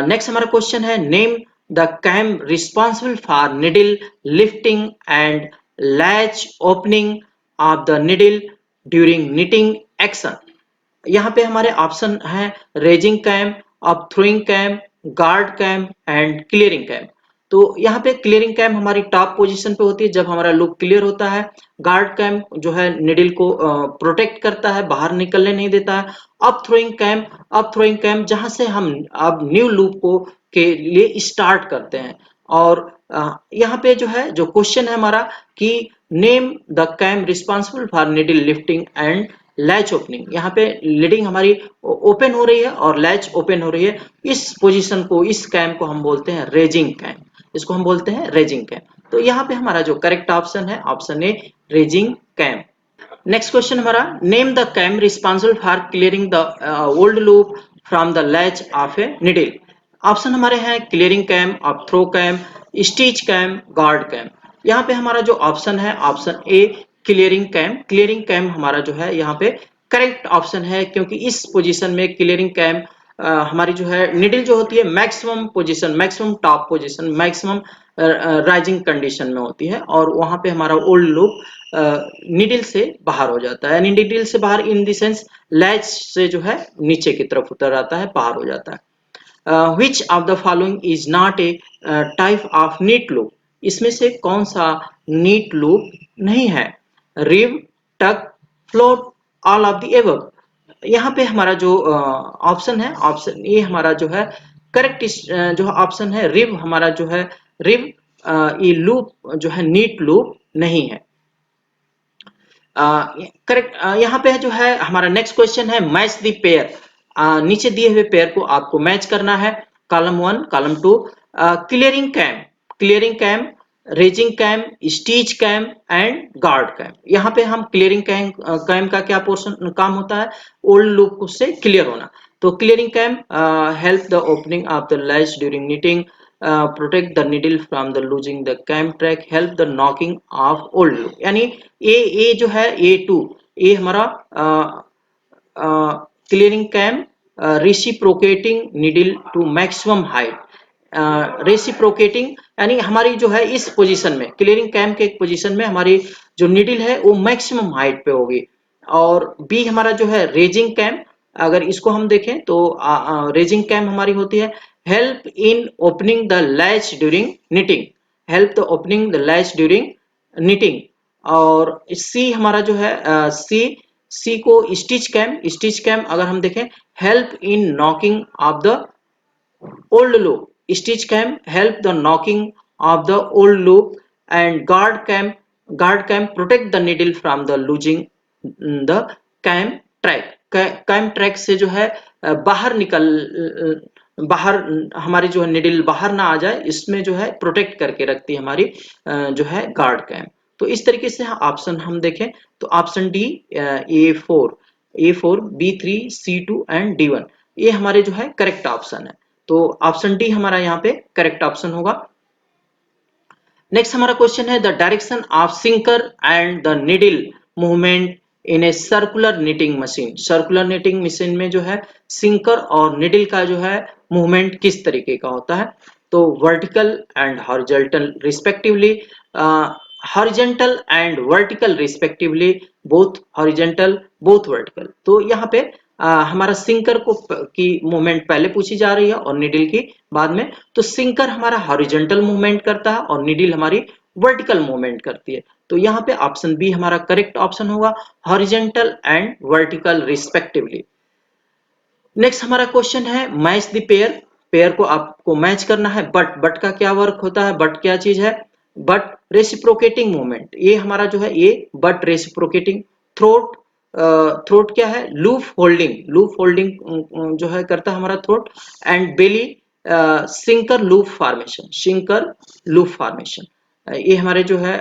नेक्स्ट हमारा क्वेश्चन है name the cam responsible for needle lifting and latch opening of the needle during knitting action. यहाँ पे हमारे ऑप्शन है रेजिंग कैम, अब throwing cam, guard cam and clearing cam. तो यहाँ पे क्लियरिंग कैम हमारी टॉप पोजीशन पे होती है जब हमारा लूप क्लियर होता है। गार्ड कैम जो है निडल को प्रोटेक्ट करता है, बाहर निकलने नहीं देता है। अब थ्रोइंग कैम जहां से हम अब न्यू लूप को के लिए स्टार्ट करते हैं। और यहाँ पे जो है जो क्वेश्चन है हमारा कि name the cam responsible for needle lifting and latch opening. यहाँ पे लीडिंग हमारी ओपन हो रही है और लैच ओपन हो रही है। इस पोजीशन को, इस कैम को हम बोलते हैं रेजिंग कैम, इसको हम बोलते हैं रेजिंग कैम। तो यहाँ पे हमारा जो करेक्ट ऑप्शन है option A raising cam. Next question हमारा name the cam responsible for clearing the old loop from the latch of a needle. Option हमारे हैं क्लियरिंग कैम, अब throw cam, stitch cam, guard cam. यहाँ पे हमारा जो ऑप्शन है option A clearing cam. Clearing cam हमारा जो है यहाँ पे करेक्ट ऑप्शन है, क्योंकि इस पोजीशन में क्लियरिंग कैम हमारी जो है निडल जो होती है maximum position, maximum top position, maximum rising condition में होती है और वहां पे हमारा ओल्ड लूप निडल से बाहर हो जाता है, यानी निडल से बाहर इन द सेंस लैच से जो है नीचे की तरफ उतर आता है, बाहर हो जाता है। Which of the following is not a type of knit loop. इसमें से कौन सा नीट लूप नहीं है? रिव, टक, float, all of the above. यहाँ पे हमारा जो ऑप्शन है ऑप्शन ए हमारा जो है करेक्ट जो ऑप्शन है रिव हमारा जो है रिव ये लूप जो है नीट लूप नहीं है। करेक्ट। यहाँ पे जो है हमारा नेक्स्ट क्वेश्चन है मैच द पेयर। नीचे दिए हुए पेयर को आपको मैच करना है। Column 1, column 2, clearing cam, raising cam, stitch cam and guard cam. यहाँ पे हम क्लियरिंग कैम का क्या पोर्शन काम होता है? ओल्ड लूप से क्लियर होना। तो clearing cam help the opening of the latch during knitting, protect the needle from the losing the cam track, help the knocking off old loop. यानी ए जो है A2, ए हमारा clearing cam reciprocating needle to maximum height. Reciprocating यानी हमारी जो है इस पोजीशन में क्लियरिंग कैम के पोजीशन में हमारी जो निडल है वो मैक्सिमम हाइट पे होगी। और बी हमारा जो है रेजिंग कैम, अगर इसको हम देखें तो रेजिंग कैम हमारी होती है help in opening the latch during knitting, help the opening the latch during knitting. और सी हमारा जो है सी को स्टिच कैम अगर हम देखें help in knocking of the old loop, stitch cam help the knocking of the old loop, and guard cam protect the needle from the losing the cam track। Cam track से जो है बाहर हमारी जो है निडल बाहर ना आ जाए, इसमें जो है प्रोटेक्ट करके रखती है हमारी जो है गार्ड कैम। तो इस तरीके से ऑप्शन हम देखें तो option D A4, B3, C2 and D1 ये हमारे जो है करेक्ट ऑप्शन है। तो ऑप्शन डी हमारा यहाँ पे करेक्ट ऑप्शन होगा। नेक्स्ट हमारा क्वेश्चन है the direction of sinker and the needle movement in a circular knitting machine. Circular knitting machine में जो है सिंकर और निडल का जो है मूवमेंट किस तरीके का होता है? तो vertical and horizontal respectively, horizontal and vertical respectively, both horizontal both vertical. तो यहाँ पे हमारा सिंकर को की मूवमेंट पहले पूछी जा रही है और निडल की बाद में। तो सिंकर हमारा हॉरिजॉन्टल मूवमेंट करता है और निडल हमारी वर्टिकल मूवमेंट करती है। तो यहाँ पे ऑप्शन बी हमारा करेक्ट ऑप्शन होगा, horizontal and vertical respectively. Next हमारा क्वेश्चन है मैच द पेयर। पेयर को आपको मैच करना है। बट का क्या वर्क होता है? बट क्या चीज है? बट रेसिप्रोकेटिंग मूवमेंट, ये हमारा जो है ये बट रेसिप्रोकेटिंग। थ्रोट, थ्रोट क्या है? लूप होल्डिंग जो है करता है हमारा throat. And belly, sinker loop formation, sinker loop formation. ये हमारे जो है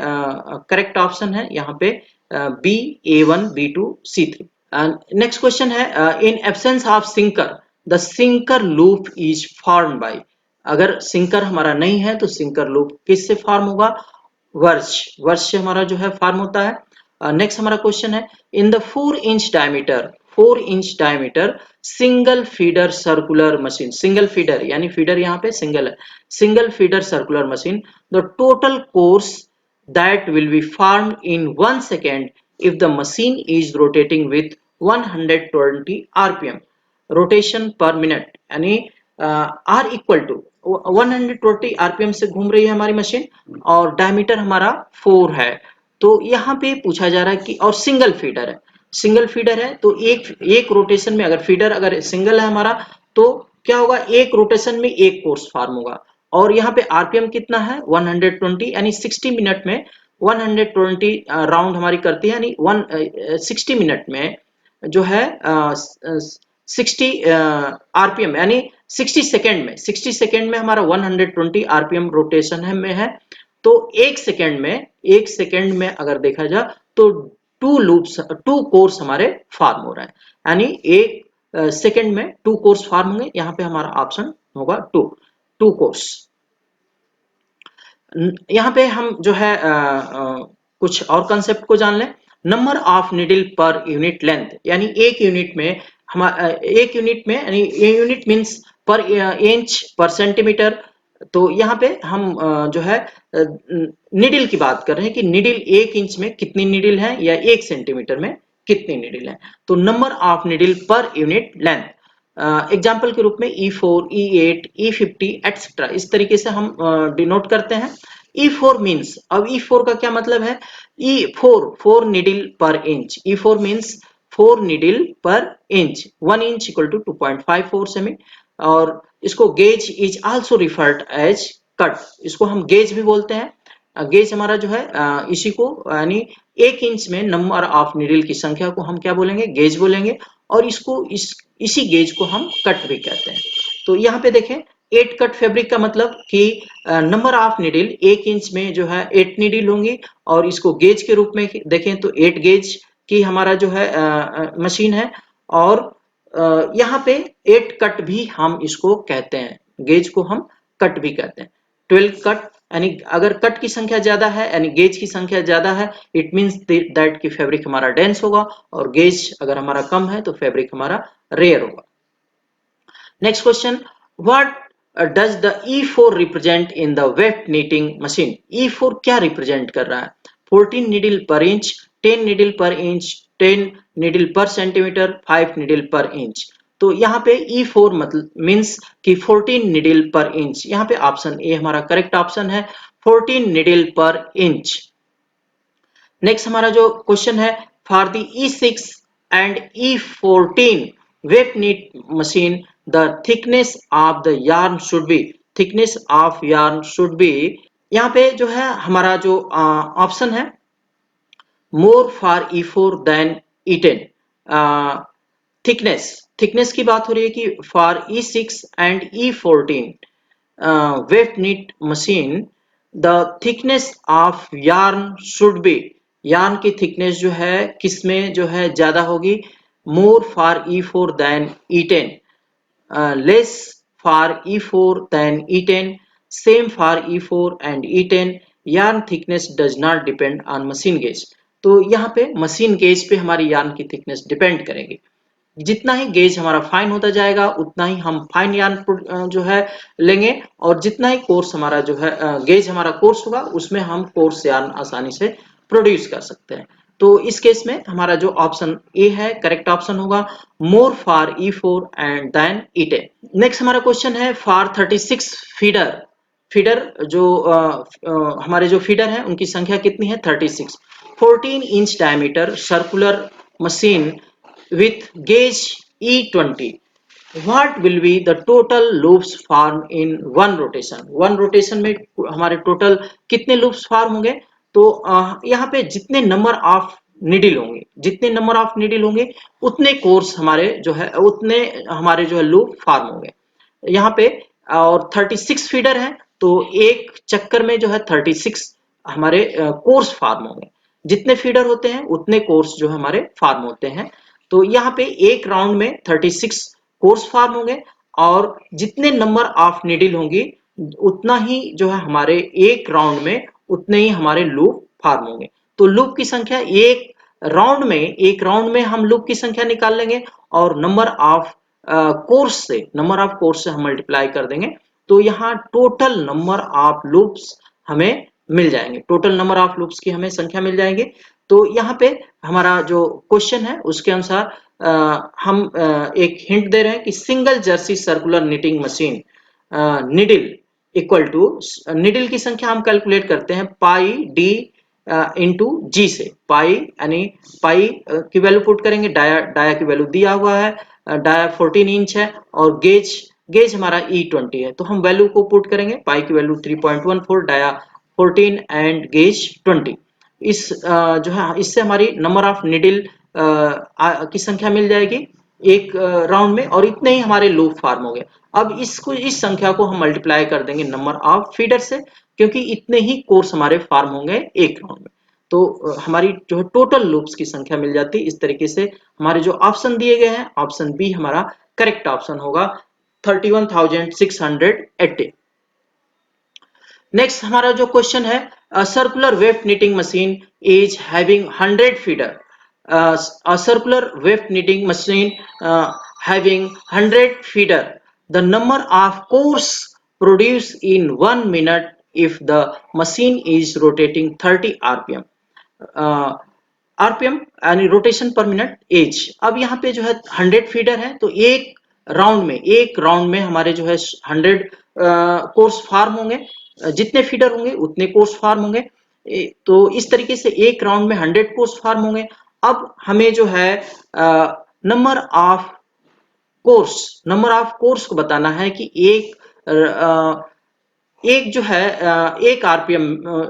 करेक्ट ऑप्शन है यहाँ पे B, A1, B2, C3। Next question है in absence of sinker the sinker loop is form by. अगर सिंकर हमारा नहीं है तो सिंकर लूप किससे फॉर्म होगा? वर्ष, वर्ष से हमारा जो है फॉर्म होता है। नेक्स्ट हमारा क्वेश्चन है in the 4 inch diameter, 4 inch diameter single feeder circular machine, single feeder यानी फीडर यहाँ पे सिंगल है, single feeder circular machine the total course that will be formed in 1 second if the machine is rotating with 120 rpm rotation per minute, यानी R इक्वल टू 120 आरपीएम से घूम रही है हमारी मशीन और डायमीटर हमारा 4 है। तो यहाँ पे पूछा जा रहा है कि और सिंगल फीडर है, सिंगल फीडर है तो एक रोटेशन में अगर फीडर अगर सिंगल है हमारा तो क्या होगा? एक रोटेशन में एक कोर्स फॉर्म होगा। और यहाँ पे आरपीएम कितना है? 120, यानी 60 मिनट में 120 राउंड हमारी करती है, यानी 60 मिनट में जो है 60 आरपीएम यानी 60 सेकेंड में, 60 सेकेंड में हमारा 120 आरपीएम रोटेशन है में है। तो एक सेकेंड में अगर देखा जाए तो 2 कोर्स हमारे फॉर्म हो रहा है, यानी एक सेकेंड में 2 कोर्स फॉर्म होंगे। यहाँ पे हमारा ऑप्शन होगा 2 कोर्स। यहाँ पे हम जो है कुछ और कंसेप्ट को जान लें। Number of needle per unit length, यानी एक यूनिट में एक यूनिट में यानी यूनिट मींस पर इंच पर सेंटीमीटर। तो यहाँ पे हम जो है निडल की बात कर रहे हैं कि निडल 1 इंच में कितनी निडल है या 1 सेंटीमीटर में कितनी निडल है। तो number of needle per unit length example के रूप में E4, E8, E50 एक्सेट्रा इस तरीके से हम डिनोट करते हैं। E4 मीन्स, अब E4 का क्या मतलब है? E4 4 needle per inch, E4 means 4 needle per inch, 1 inch equal to 2.54 सेमी। और इसको gauge is also referred as cut, इसको हम गेज भी बोलते हैं। गेज हमारा जो है इसी को यानी 1 इंच में नंबर ऑफ निडल की संख्या को हम क्या बोलेंगे? गेज बोलेंगे। और इसको इसी गेज को हम कट भी कहते हैं। तो यहाँ पे देखें 8 कट फैब्रिक का मतलब कि नंबर ऑफ निडल 1 इंच में जो है 8 निडल होंगी और इसको गेज के रूप में देखें तो 8 गेज की हमारा जो है मशीन है। और यहाँ पे 8 कट भी हम इसको कहते हैं, गेज को हम कट भी कहते हैं। 12 कट यानी अगर कट की संख्या ज्यादा है यानी गेज की संख्या ज्यादा है, इट मींस दैट कि फैब्रिक हमारा डेंस होगा, और गेज अगर हमारा कम है तो फैब्रिक हमारा रेयर होगा। Next question, what does the E4 represent in the weft knitting machine? E4 क्या रिप्रेजेंट कर रहा है? 14 needle per inch, 10 needle per inch, 10 needle per centimetre, 5 needle per inch. तो यहाँ पे E4 मतलब मींस कि 14 नीडल पर इंच। यहाँ पे ऑप्शन ए हमारा करेक्ट ऑप्शन है, 14 नीडल पर इंच। नेक्स्ट हमारा जो क्वेश्चन है, for the E6 and E14 weft knit machine the thickness of the yarn should be, thickness of yarn should be. यहाँ पे जो है हमारा जो ऑप्शन है मोर for E4 than E10। Thickness की बात हो रही है कि for E6 and E14 weft knit machine the thickness of yarn should be, yarn की थिकनेस जो है किसमें जो है ज्यादा होगी? More for E4 than E10, less for E4 than E10, same for E4 and E10। Yarn thickness does not depend on machine gauge. तो यहाँ पे मशीन गेज पे हमारी यार्न की थिकनेस डिपेंड करेगी। जितना ही गेज हमारा फाइन होता जाएगा उतना ही हम फाइन यार्न जो है लेंगे, और जितना ही कोर्स हमारा जो है गेज हमारा कोर्स होगा उसमें हम कोर्स यार्न आसानी से प्रोड्यूस कर सकते हैं। तो इस केस में हमारा जो ऑप्शन ए है करेक्ट ऑप्शन होगा, more for E4 and than E10। Next हमारा क्वेश्चन है फॉर 36 फीडर, फीडर जो हमारे जो फीडर हैं उनकी संख्या कितनी है? 36। 14 inch diameter circular machine with gauge E20, what will be the total loops formed in one rotation? one rotation में हमारे टोटल कितने loops फॉर्म होंगे? तो यहाँ पे जितने नंबर ऑफ निडल होंगे, जितने नंबर ऑफ निडल होंगे उतने कोर्स हमारे जो है उतने हमारे जो है लूप फॉर्म होंगे। यहाँ पे और 36 फीडर है, तो एक चक्कर में जो है 36 हमारे कोर्स फार्म होंगे। जितने फीडर होते हैं उतने कोर्स जो हमारे फार्म होते हैं। तो यहाँ पे एक राउंड में 36 कोर्स फार्म होंगे, और जितने नंबर ऑफ निडिल होंगी उतना ही जो है हमारे एक राउंड में उतने ही हमारे लूप फार्म होंगे। तो लूप की संख्या एक राउंड में हम लूप की संख्या निकाल लेंगे, और नंबर ऑफ कोर्स से हम मल्टीप्लाई कर देंगे, तो यहाँ टोटल नंबर ऑफ लूप्स हमें मिल जाएंगे, टोटल नंबर ऑफ लूप्स की हमें संख्या मिल जाएंगे। तो यहाँ पे हमारा जो क्वेश्चन है उसके अनुसार हम एक हिंट दे रहे हैं कि single jersey circular knitting machine needle equal to, needle की संख्या हम कैलकुलेट करते हैं पाई डी इंटू जी से। पाई यानी पाई की वैल्यू पुट करेंगे, डाया की वैल्यू दिया हुआ है, डाया 14 इंच है, और गेज हमारा E20 है, तो हम वैल्यू को पुट करेंगे, पाई की वैल्यू 3.14, डाया 14 एंड गेज 20। इस जो है इससे हमारी नंबर ऑफ निडिल की संख्या मिल जाएगी एक राउंड में, और इतने ही हमारे लूप फार्म हो गए। अब इस संख्या को हम मल्टीप्लाई कर देंगे नंबर ऑफ फीडर से, क्योंकि इतने ही कोर्स हमारे फार्म होंगे एक राउंड में। तो हमारी जो है टोटल लूप्स की संख्या मिल जाती है। इस तरीके से हमारे जो ऑप्शन दिए गए हैं, ऑप्शन बी हमारा करेक्ट ऑप्शन होगा, 31,680। नेक्स्ट हमारा जो क्वेश्चन है, circular wave knitting machine is having 100 feeder. Circular wave knitting machine having 100 feeder, the number of course produce in 1 minute if the machine is rotating 30 rpm। RPM यानी रोटेशन पर मिनट एज। अब यहाँ पे जो है 100 फीडर है, तो एक राउंड में हमारे जो है 100 कोर्स फार्म होंगे, जितने फीडर होंगे उतने कोर्स फार्म होंगे। तो इस तरीके से एक राउंड में 100 कोर्स फार्म होंगे। अब हमें जो है नंबर ऑफ कोर्स को बताना है कि एक जो है एक आरपीएम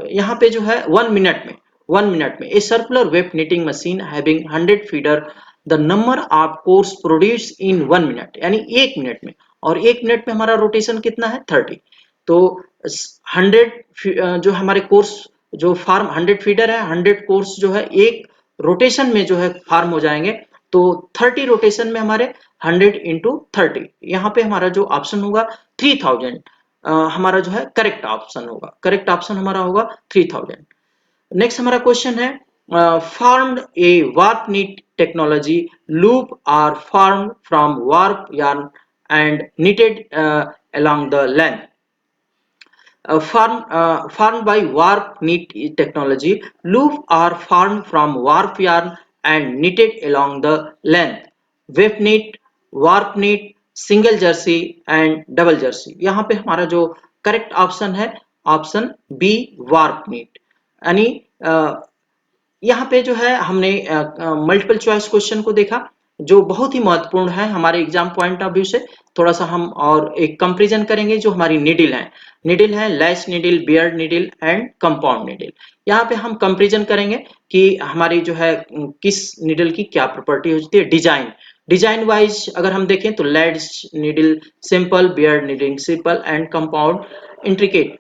यहाँ पे जो है 1 मिनट में a circular wave knitting machine having 100 feeder, the number of course produce in 1 minute, यानी 1 मिनट में, और 1 मिनट में हमारा रोटेशन कितना है 30। तो 100 जो हमारे कोर्स जो फार्म 100 फीडर है, 100 कोर्स जो है एक रोटेशन में जो है फार्म हो जाएंगे। तो 30 रोटेशन में हमारे 100 इंटू 30, यहाँ पे हमारा जो ऑप्शन होगा 3000 हमारा जो है करेक्ट ऑप्शन होगा, करेक्ट ऑप्शन हमारा होगा 3000। नेक्स्ट हमारा क्वेश्चन है, formed a warp knit technology, loop are formed from warp yarn एंड knitted along the length। Formed by warp knit technology, loop are formed from warp yarn and knitted along the length. Weft knit, warp knit, single Jersey and double Jersey. यहाँ पे हमारा जो करेक्ट ऑप्शन है ऑप्शन बी, वार्प नीट। यानी यहाँ पे जो है हमने मल्टीपल चॉइस क्वेश्चन को देखा, जो बहुत ही महत्वपूर्ण है हमारे एग्जाम पॉइंट ऑफ व्यू से। थोड़ा सा हम और एक कंपैरिजन करेंगे जो हमारी निडिल है latch needle, beard needle and compound needle. यहाँ पे हम कंपैरिजन करेंगे कि हमारी जो है किस निडिल की क्या प्रॉपर्टी होती है। डिजाइन वाइज अगर हम देखें तो latch needle simple, beard needle simple and compound intricate.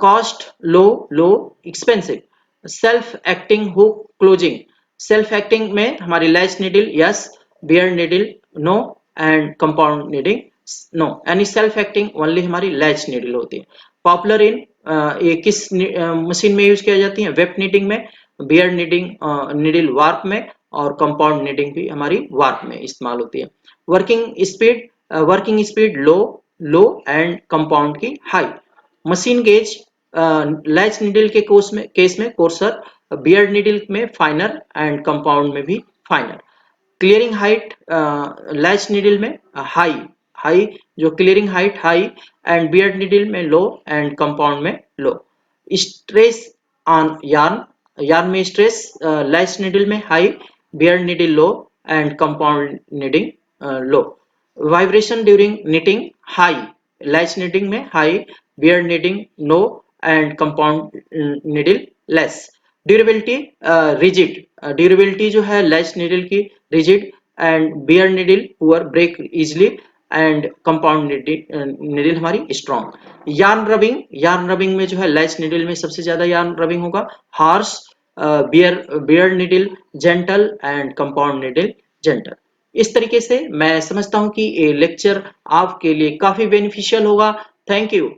Cost low expensive. Self acting hook closing, self acting में हमारी latch needle yes, beard needle no and compound needle no, यानी सेल्फ एक्टिंग ओनली हमारी लैच निडिल होती है। पॉपुलर इन ये किस मशीन में यूज किया जाती है, वेब निडिंग में, बियर्ड निडिल वार्प में, और कंपाउंड निडिंग भी हमारी वार्प में इस्तेमाल होती है। Working speed low and compound की high. Machine gauge latch needle के केस में कोर्सर, बियर्ड निडिल में फाइनर एंड कंपाउंड में भी finer. Clearing height latch needle में हाई जो clearing height high and beard needle में लो एंड कंपाउंड में लो। स्ट्रेस ऑन यार्न में स्ट्रेस लैच निडिल में high, beard needle low and compound needle low. Vibration during knitting high, latch knitting में high, beard knitting no and compound needle less. Durability durability जो है लैच निडिल की rigid and beard needle poor, break easily and compound needle हमारी स्ट्रॉन्ग। यार्न रबिंग में जो है लैच निडल में सबसे ज्यादा यार्न रबिंग होगा। Harsh, beard needle gentle and compound needle gentle. इस तरीके से मैं समझता हूं कि ये लेक्चर आपके लिए काफी बेनिफिशियल होगा। Thank you.